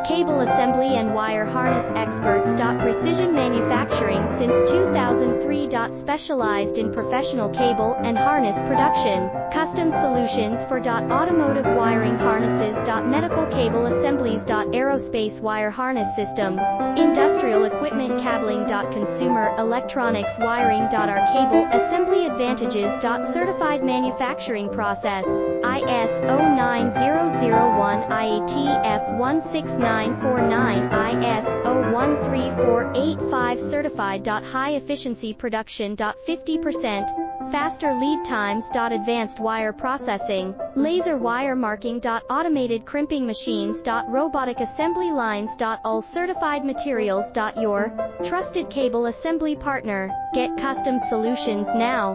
Cable assembly and wire harness experts. Precision manufacturing since 2003. Specialized in professional cable and harness production. Custom solutions for automotive wiring harnesses. Medical cable assemblies. Aerospace wire harness systems. Industrial equipment cabling. Consumer electronics wiring. Our cable assembly advantages. Certified manufacturing process. ISO 9001 IATF 16949 ISO 13485 certified. High efficiency production. 50% faster lead times. Advanced wire processing, laser wire marking. Automated crimping machines. Robotic assembly lines. All certified materials. Your trusted cable assembly partner. Get custom solutions now.